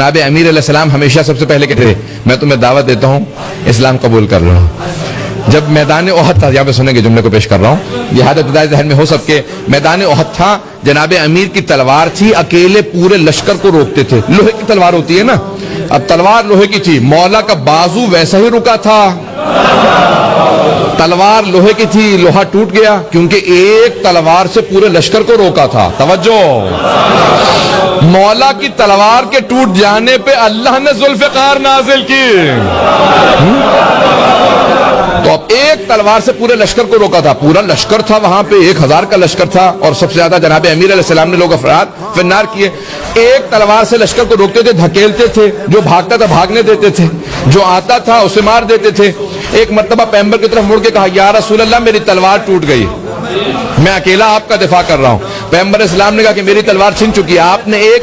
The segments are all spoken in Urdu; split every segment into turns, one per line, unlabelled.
جناب امیر علیہ السلام ہمیشہ سب سے پہلے کہتے تھے میں تمہیں دعوت دیتا ہوں اسلام قبول کر رہا ہوں. جب میدان احد تھا, یہاں پہ سنیں گے جملے کو پیش کر رہا ہوں, یہ حادث ابتدائی ذہن میں ہو سب کے. میدان احد تھا, جناب امیر کی تلوار تھی, اکیلے پورے لشکر کو روکتے تھے. لوہے کی تلوار ہوتی ہے نا, اب تلوار لوہے کی تھی, مولا کا بازو ویسا ہی رکا تھا. تلوار لوہے کی تھی, لوہا ٹوٹ گیا کیونکہ ایک تلوار سے پورے لشکر کو روکا تھا. توجہ, مولا کی تلوار کے ٹوٹ جانے پہ اللہ نے ذوالفقار نازل کی. تو اب ایک تلوار سے پورے لشکر کو روکا تھا. پورا لشکر تھا وہاں پہ, 1000 کا لشکر تھا, اور سب سے زیادہ جناب امیر علیہ السلام نے لوگ افراد فنار کیے. ایک تلوار سے لشکر کو روکتے تھے, دھکیلتے تھے, جو بھاگتا تھا بھاگنے دیتے تھے, جو آتا تھا اسے مار دیتے تھے. ایک مرتبہ پیغمبر کی طرف مڑ کے کہا یا رسول اللہ میری تلوار ٹوٹ گئی, میں اکیلا آپ کا دفاع کر رہا ہوں. پیغمبر اسلام نے کہا کہ میری تلوار چھن چکی ہے. آپ نے ایک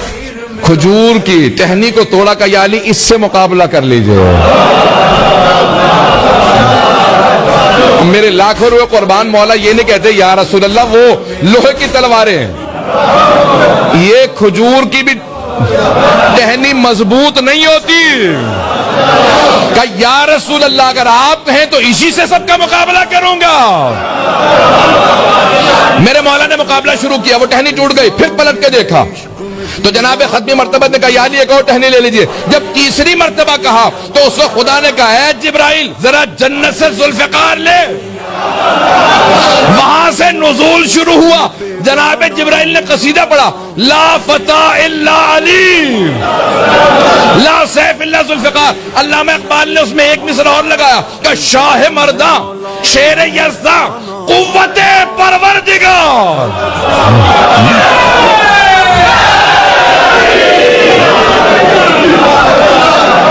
کھجور کی ٹہنی کو توڑا کا یا علی اس سے مقابلہ کر لیجئے. میرے لاکھوں روپے قربان, مولا یہ نہیں کہتے یا رسول اللہ وہ لوہے کی تلواریں ہیں, یہ کھجور کی بھی ٹہنی مضبوط نہیں ہوتی. کہ یا رسول اللہ اگر آپ کہیں تو اسی سے سب کا مقابلہ کروں گا. میرے مولا نے مقابلہ شروع کیا, وہ ٹہنی ٹوٹ گئی, پھر پلٹ کے دیکھا تو جناب ختمی مرتبہ نے کہا یا علی ایک اور ٹہنی لے لیجئے. جب تیسری مرتبہ کہا تو اس وقت خدا نے کہا اے جبرائیل ذرا جنت سے ذوالفقار لے. وہاں سے نزول شروع ہوا. جناب جبرائیل نے قصیدہ پڑھا, لا فتح الا علی, لا سیف الا ذوالفقار. علامہ اقبال نے اس میں ایک مصرع اور لگایا کہ شاہ مرداں شیر یزداں قوت پروردگار.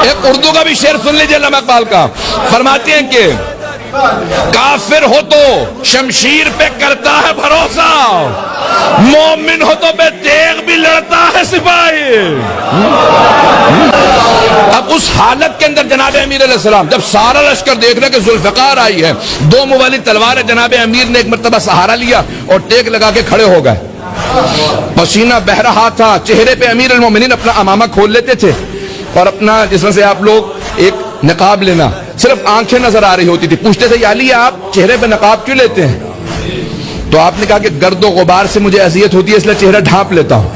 ایک اردو کا بھی شعر سن لیجئے علامہ اقبال کا. فرماتے ہیں کہ کافر ہو تو شمشیر پہ کرتا ہے بھروسہ, مومن ہو تو بے تیغ بھی لڑتا ہے سپاہی. اب اس حالت کے اندر جناب امیر علیہ السلام جب سارا لشکر دیکھ رہے کہ ذوالفقار آئی ہے, 2 موالد تلوار ہے, جناب امیر نے ایک مرتبہ سہارا لیا اور ٹیک لگا کے کھڑے ہو گئے. پسینہ بہ رہا تھا, چہرے پہ امیر المومنین اپنا امامہ کھول لیتے تھے اور اپنا جس میں سے آپ لوگ ایک نقاب لینا, صرف آنکھیں نظر آ رہی ہوتی تھی. پوچھتے تھے یا علی آپ چہرے پہ نقاب کیوں لیتے ہیں؟ تو آپ نے کہا کہ گرد و غبار سے مجھے اذیت ہوتی ہے اس لیے چہرہ ڈھانپ لیتا ہوں,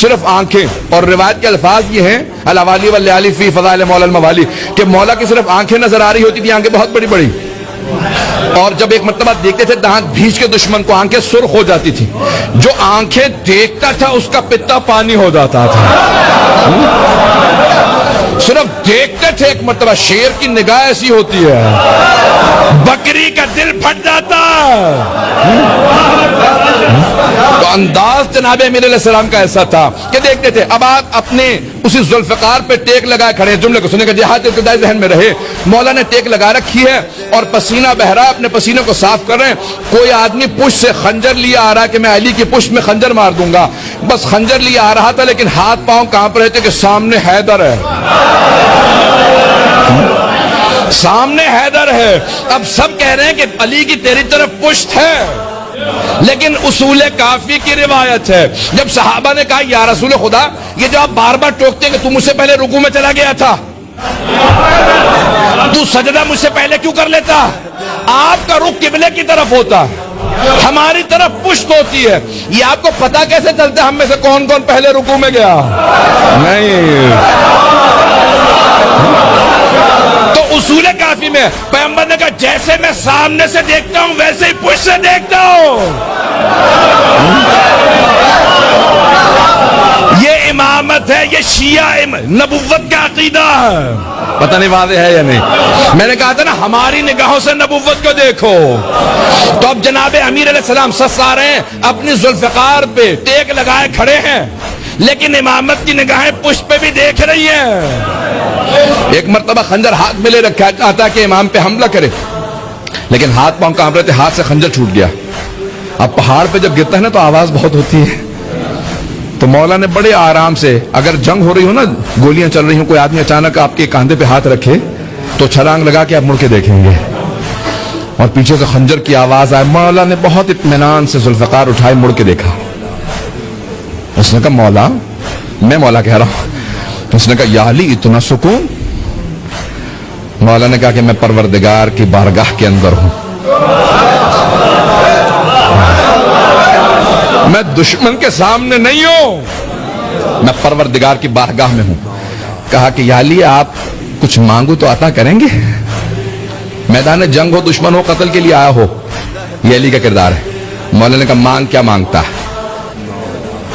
صرف آنکھیں. اور روایت کے الفاظ یہ ہیں الاوالی والیالی فی فضائل مولا الموالی, کہ مولا کی صرف آنکھیں نظر آ رہی ہوتی تھی, آنکھیں بہت بڑی بڑی, اور جب ایک مرتبہ دیکھتے تھے دانت بھیج کے دشمن کو, آنکھیں سرخ ہو جاتی تھی. جو آنکھیں دیکھتا تھا اس کا پتا پانی ہو جاتا تھا. صرف دیکھتے تھے. ایک مرتبہ شیر کی نگاہ ایسی ہوتی ہے بکری کا دل پھٹ جاتا. تو انداز جناب امیر علیہ السلام کا ایسا تھا کہ دیکھتے تھے. اب آپ اپنے اسی ذوالفقار پہ ٹیک لگائے کھڑے ہیں. جملے کو سنیں گے, جہاد ابتدائی ذہن میں رہے. مولا نے ٹیک لگا رکھی ہے اور پسینہ بہ رہا ہے, اپنے پسینے کو صاف کر رہے ہیں. کوئی آدمی پشت سے خنجر لیا آ رہا ہے کہ میں علی کی پشت میں خنجر مار دوں گا. بس خنجر لیا آ رہا تھا لیکن ہاتھ پاؤں کانپ رہے تھے کہ سامنے حیدر ہے, سامنے حیدر ہے. اب سب کہہ رہے ہیں کہ علی کی تیری طرف پشت ہے, لیکن اصول کافی کی روایت ہے. جب صحابہ نے کہا یا رسول خدا یہ جو آپ بار بار ٹوکتے ہیں کہ تم مجھ سے پہلے رکوع میں چلا گیا تھا, تو سجدہ مجھ سے پہلے کیوں کر لیتا؟ آپ کا رخ قبلے کی طرف ہوتا, ہماری طرف پشت ہوتی ہے. یہ آپ کو پتا کیسے چلتا ہے ہم میں سے کون کون پہلے رکوع میں گیا؟ نہیں. تو اصول کافی میں پیغمبر نے کہا جیسے میں سامنے سے دیکھتا ہوں ویسے ہی پشت سے دیکھتا ہوں. یہ امامت ہے, یہ شیعہ نبوت کا عقیدہ ہے. پتہ نہیں واضح ہے یا نہیں. میں نے کہا تھا نا ہماری نگاہوں سے نبوت کو دیکھو. تو اب جناب امیر علیہ السلام سس آ رہے ہیں, اپنی ذوالفقار پہ ٹیک لگائے کھڑے ہیں, لیکن امامت کی نگاہیں پشت پہ بھی دیکھ رہی ہیں. ایک مرتبہ خنجر ہاتھ میں لے رکھا چاہتا کہ امام پہ حملہ کرے, لیکن ہاتھ پاؤں کانپ رہے تھے, ہاتھ سے خنجر چھوٹ گیا. اب پہاڑ پہ جب گرتا ہے نا تو آواز بہت ہوتی ہے. تو مولا نے بڑے آرام سے, اگر جنگ ہو رہی ہو نا, گولیاں چل رہی ہوں, کوئی آدمی اچانک آپ کے کاندھے پہ ہاتھ رکھے تو چھلانگ لگا کے آپ مڑ کے دیکھیں گے اور پیچھے سے خنجر کی آواز آئے. مولا نے بہت اطمینان سے ذوالفقار اٹھائے, مڑ کے دیکھا. اس نے کہا مولا, میں مولا کہہ رہا ہوں, اس نے کہا یا علی اتنا سکون؟ مولا نے کہا کہ میں پروردگار کی بارگاہ کے اندر ہوں، میں دشمن کے سامنے نہیں ہوں، میں پروردگار کی بارگاہ میں ہوں۔ کہا کہ یا علی آپ کچھ مانگو تو عطا کریں گے؟ میدان جنگ ہو، دشمن ہو، قتل کے لیے آیا ہو، یہ علی کا کردار ہے۔ مولا نے کہا مانگ کیا مانگتا؟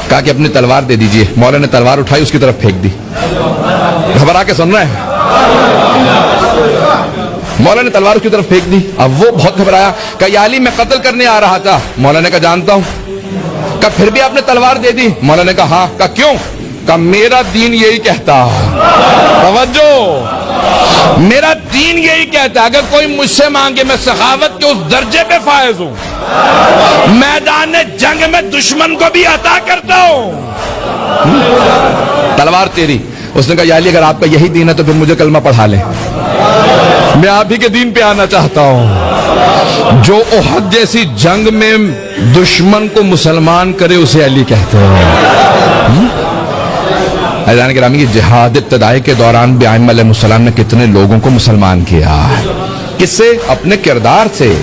کہا کہ اپنی تلوار دے دیجئے۔ مولا نے تلوار اٹھائی، اس کی طرف پھینک دی۔ گھبرا کے سن رہے ہیں؟ مولا نے تلوار اس کی طرف پھینک دی۔ اب وہ بہت گھبرایا، کہا یا علی میں قتل کرنے آ رہا تھا۔ مولا نے کہا جانتا ہوں۔ کہا پھر بھی آپ نے تلوار دے دی؟ مولا نے کہا ہاں۔ کہا کیوں؟ کہا میرا دین یہی کہتا، توجہ، میرا دین یہی کہتا ہے اگر کوئی مجھ سے مانگے میں سخاوت کے اس درجے پہ فائز ہوں، میدان جنگ میں دشمن کو بھی عطا کرتا ہوں۔ تلوار تیری۔ اس نے کہا یا علی اگر آپ کا یہی دین ہے تو پھر مجھے کلمہ پڑھا لیں، میں آپ ہی کے دین پہ آنا چاہتا ہوں۔ جو احد جیسی جنگ میں دشمن کو مسلمان کرے اسے علی کہتے ہیں۔ عزیزان گرامی، یہ جہاد ابتدائی کے دوران بھی ائمہ علیہ السلام نے کتنے لوگوں کو مسلمان کیا؟ کس سے؟ اپنے کردار سے۔